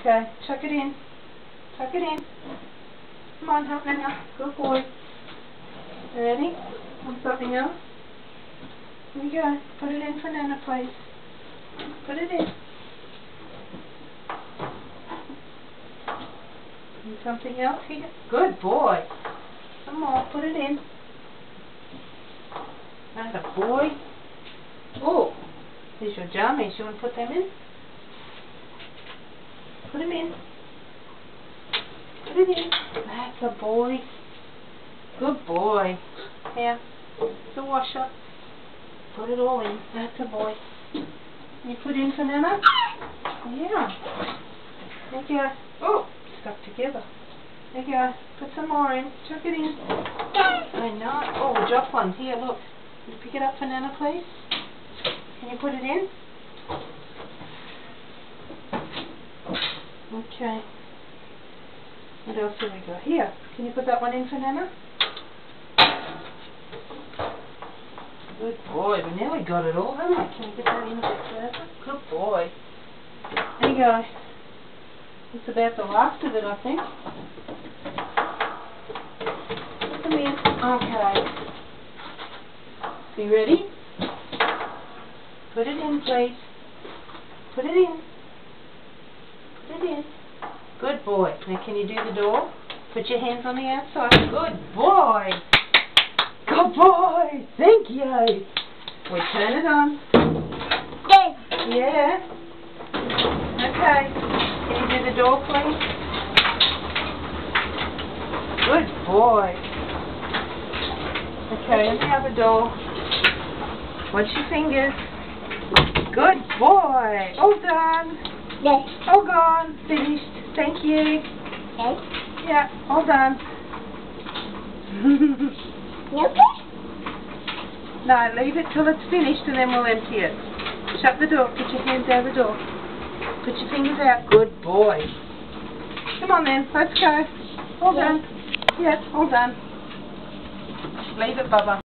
Okay, chuck it in. Chuck it in. Come on, help me now. Good boy. You ready? Want something else? Here we go. Put it in for Nana, please. Put it in. And something else here. Good boy. Some more. Put it in. That's a boy. Oh, these are your jammies. You want to put them in? Put them in. Put it in. That's a boy. Good boy. Here. It's a washer. Put it all in. That's a boy. You put in for Nana? Yeah. There you go. Oh, stuck together. There you go. Put some more in. Chuck it in. I know. Oh, we dropped one. Here, look. Can you pick it up for Nana, please? Can you put it in? Okay. What else have we got? Here. Can you put that one in for Nana? Good boy. We nearly got it all, haven't we? Can you get that in a bit further? Good boy. There you go. It's about the last of it, I think. Put them in. Okay. So you ready? Put it in, please. Put it in. Put it in. Good boy. Now can you do the door? Put your hands on the outside. Good boy. Good boy. Thank you. We turn it on. Yeah. Okay. Can you do the door, please? Good boy. Okay, and the other door. Watch your fingers. Good boy. All done. Yes. All gone. Finished. Thank you. Yes. Yeah, all done. Okay. No, leave it till it's finished and then we'll empty it. Shut the door. Put your hands out the door. Put your fingers out. Good boy. Come on then. Let's go. All done. Yeah, all done. Leave it, Bubba.